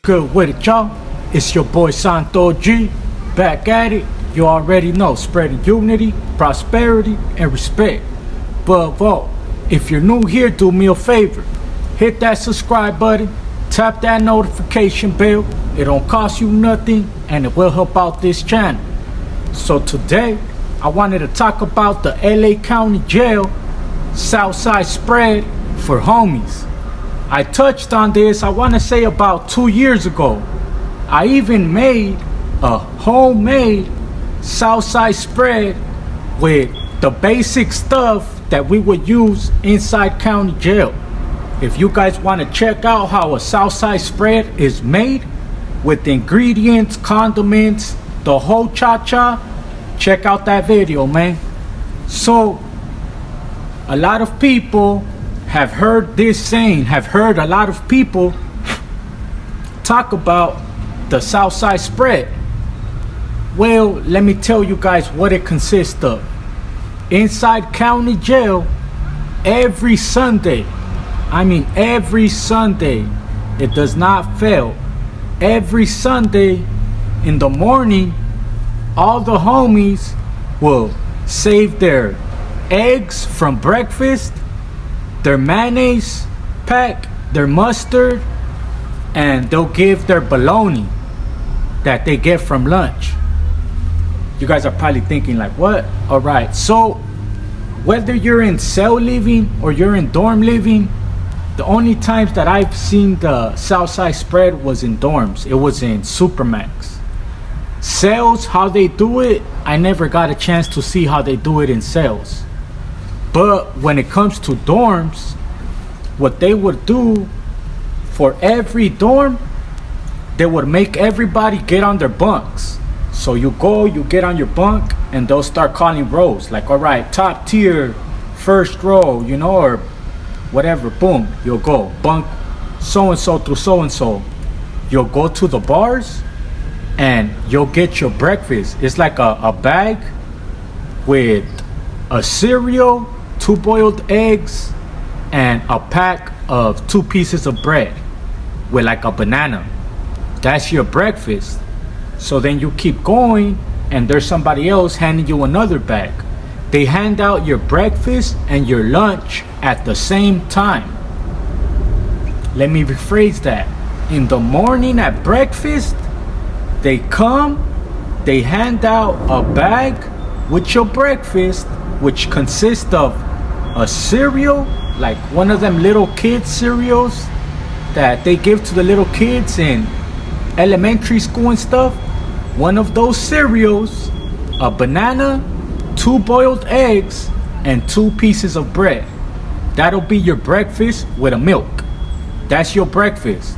Good with it, y'all? It's your boy Santo G, back at it. You already know, spreading unity, prosperity, and respect. Above all, if you're new here, do me a favor. Hit that subscribe button, tap that notification bell. It don't cost you nothing, and it will help out this channel. So today, I wanted to talk about the LA County Jail Southside spread for homies. I touched on this, I want to say about 2 years ago. I even made a homemade Southside spread with the basic stuff that we would use inside county jail. If you guys want to check out how a Southside spread is made with ingredients, condiments, the whole cha-cha, check out that video, man. So a lot of people have heard this saying, have heard a lot of people talk about the Southside spread. Well, let me tell you guys what it consists of. Inside county jail, every Sunday, every Sunday, it does not fail. Every Sunday in the morning, all the homies will save their eggs from breakfast, their mayonnaise pack, their mustard, and they'll give their bologna that they get from lunch. You guys are probably thinking like, what? All right, so whether you're in cell living or you're in dorm living, the only times that I've seen the Southside spread was in dorms. It was in Supermax. Cells, how they do it, I never got a chance to see how they do it in cells. But when it comes to dorms, what they would do for every dorm, they would make everybody get on their bunks. So you go, you get on your bunk, and they'll start calling rows. Like, all right, top tier, first row, or whatever, boom, you'll go. Bunk so-and-so through so-and-so. You'll go to the bars, and you'll get your breakfast. It's like a bag with a cereal, 2 boiled eggs, and a pack of 2 pieces of bread with like a banana. That's your breakfast. So then you keep going, and there's somebody else handing you another bag. They hand out your breakfast and your lunch at the same time. Let me rephrase that. In the morning at breakfast, they come, they hand out a bag with your breakfast, which consists of a cereal, like one of them little kids cereals that they give to the little kids in elementary school and stuff. One of those cereals, a banana, 2 boiled eggs, and 2 pieces of bread. That'll be your breakfast with a milk. That's your breakfast.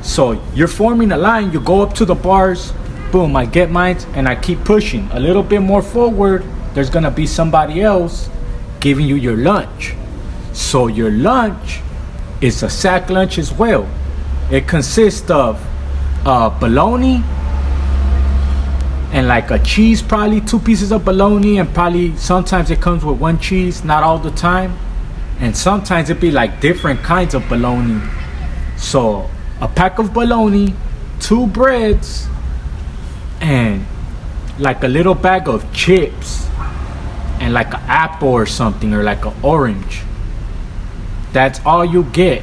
So you're forming a line, you go up to the bars, boom, I get mine, and I keep pushing. A little bit more forward, there's gonna be somebody else giving you your lunch. So your lunch is a sack lunch as well. It consists of bologna and like a cheese, probably 2 pieces of bologna, and probably sometimes it comes with 1 cheese, not all the time. And sometimes it be like different kinds of bologna. So a pack of bologna, 2 breads, and like a little bag of chips, and like an apple or something, or like an orange. That's all you get.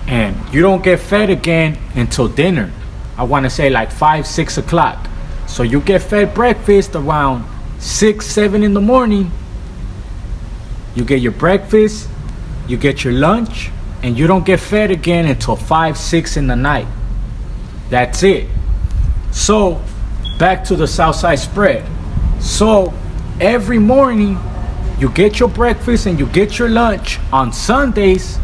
And you don't get fed again until dinner. I want to say like 5, 6 o'clock. So you get fed breakfast around 6, 7 in the morning. You get your breakfast, you get your lunch, and you don't get fed again until 5, 6 in the night. That's it. So back to the Southside spread. So every morning you get your breakfast and you get your lunch. On Sundays,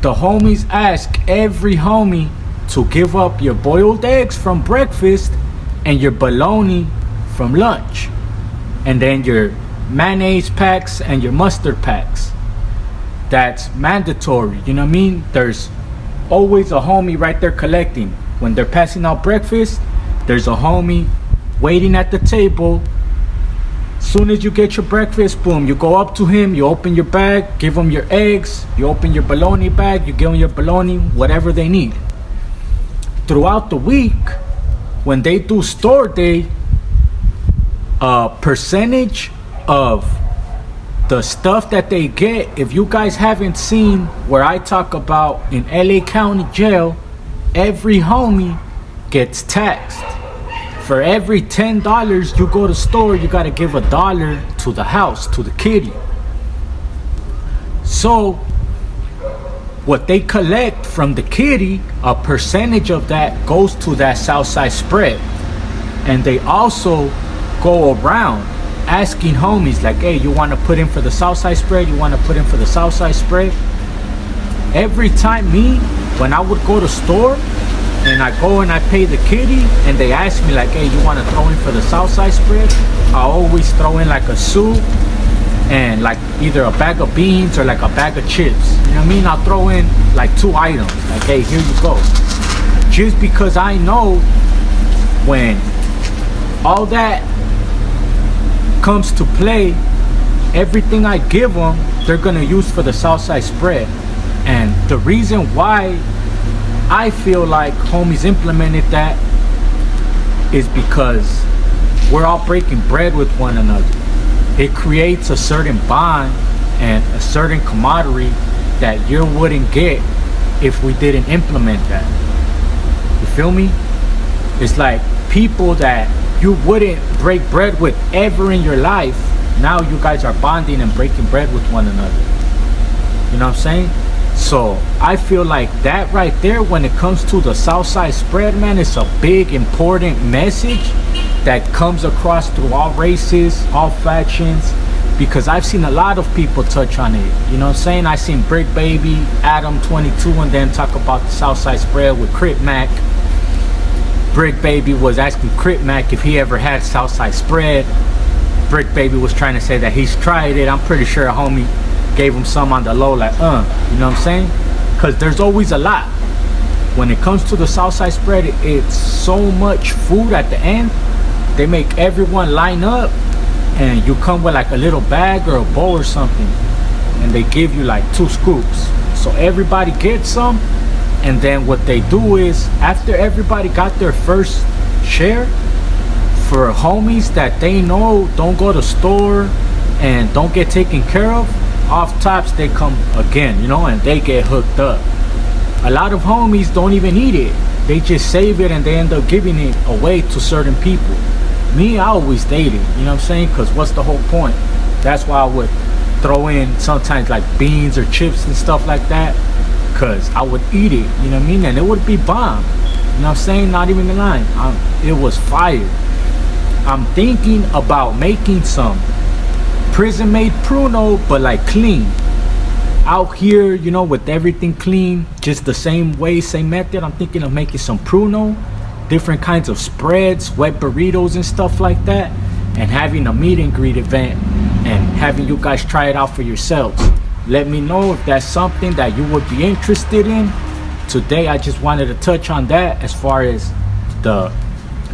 the homies ask every homie to give up your boiled eggs from breakfast and your bologna from lunch, and then your mayonnaise packs and your mustard packs. That's mandatory, you know what I mean? There's always a homie right there collecting. When they're passing out breakfast, there's a homie waiting at the table. Soon as you get your breakfast, boom, you go up to him, you open your bag, give him your eggs, you open your bologna bag, you give them your bologna, whatever they need. throughout the week, when they do store day, a percentage of the stuff that they get, if you guys haven't seen where I talk about in LA County Jail, every homie gets taxed. For every $10 you go to store, you gotta give $1 to the house, to the kitty. So what they collect from the kitty, a percentage of that goes to that Southside spread. And they also go around asking homies like, hey, you want to put in for the Southside spread? You want to put in for the Southside spread? Every time when I would go to store and I go and I pay the kitty and they ask me like, hey, you want to throw in for the Southside spread? I always throw in like a soup and like either a bag of beans or like a bag of chips. You know what I mean? I'll throw in like 2 items. Like, hey, here you go. Just because I know when all that comes to play, everything I give them, they're gonna use for the Southside spread. And the reason why I feel like homies implemented that is because we're all breaking bread with one another. It creates a certain bond and a certain camaraderie that you wouldn't get if we didn't implement that. You feel me? It's like people that you wouldn't break bread with ever in your life, now you guys are bonding and breaking bread with one another. You know what I'm saying? So I feel like that right there, when it comes to the Southside spread, man, it's a big important message that comes across through all races, all factions, because I've seen a lot of people touch on it. You know what I'm saying? I seen Brick Baby, Adam 22, and then talk about the Southside spread with Crip Mac. Brick Baby was asking Crip Mac if he ever had Southside spread. Brick Baby was trying to say that he's tried it. I'm pretty sure a homie gave him some on the low, like, you know what I'm saying? Because there's always a lot. When it comes to the Southside spread, it's so much food at the end. They make everyone line up, and you come with like a little bag or a bowl or something, and they give you like 2 scoops. So everybody gets some. And then what they do is, after everybody got their first share, for homies that they know don't go to store and don't get taken care of, off tops they come again, you know, and they get hooked up. A lot of homies don't even eat it. They just save it and they end up giving it away to certain people. Me, I always date it, you know what I'm saying? Because what's the whole point? That's why I would throw in sometimes like beans or chips and stuff like that. Cause I would eat it, you know what I mean? And it would be bomb. You know what I'm saying? Not even the line. It was fire. I'm thinking about making some prison made pruno, but like clean. Out here, you know, with everything clean, just the same way, same method. I'm thinking of making some pruno, different kinds of spreads, wet burritos and stuff like that, and having a meet and greet event and having you guys try it out for yourselves. Let me know if that's something that you would be interested in. Today I just wanted to touch on that as far as the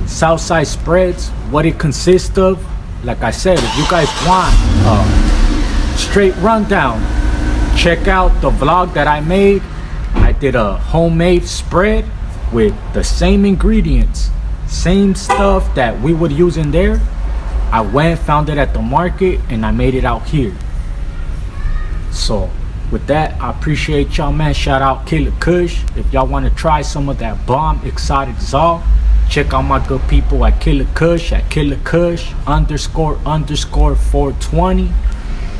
Southside spreads, what it consists of. Like I said, if you guys want a straight rundown, check out the vlog that I made. I did a homemade spread with the same ingredients, same stuff that we would use in there. I went, found it at the market, and I made it out here. So with that, I appreciate y'all, man. Shout out Killer Kush. If y'all want to try some of that bomb exotic Zal, check out my good people at Killer Kush at @KillerKush__420.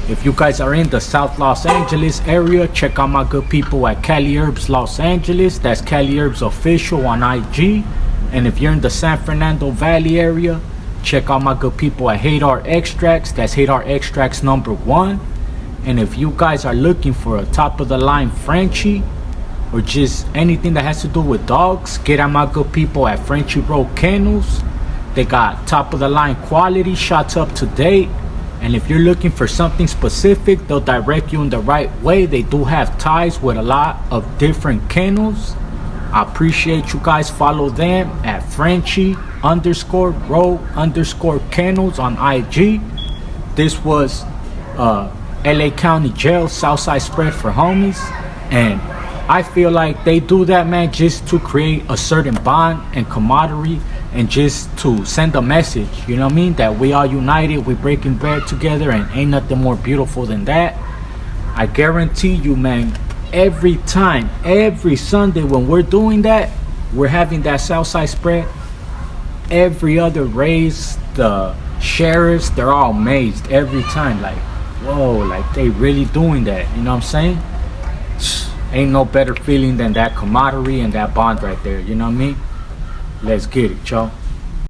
If you guys are in the South Los Angeles area, check out my good people at Cali Herbs Los Angeles. That's Cali Herbs Official on IG. And if you're in the San Fernando Valley area, check out my good people at Hadar Extracts. That's Hadar Extracts #1. And if you guys are looking for a top of the line Frenchie or just anything that has to do with dogs, get at my good people at Frenchie Road Kennels. They got top of the line quality, shots up to date. And if you're looking for something specific, they'll direct you in the right way. They do have ties with a lot of different kennels. I appreciate you guys. Follow them at Frenchie_Row_Kennels on IG. This was LA County Jail Southside spread for homies. And I feel like they do that, man, just to create a certain bond and camaraderie and just to send a message, you know what I mean? That we are united, we breaking bread together, and ain't nothing more beautiful than that. I guarantee you, man, every time, every Sunday when we're doing that, we're having that Southside spread. Every other race, the sheriffs, they're all amazed every time. Like, whoa, like they really doing that. You know what I'm saying? Ain't no better feeling than that camaraderie and that bond right there. You know what I mean? Let's get it, y'all.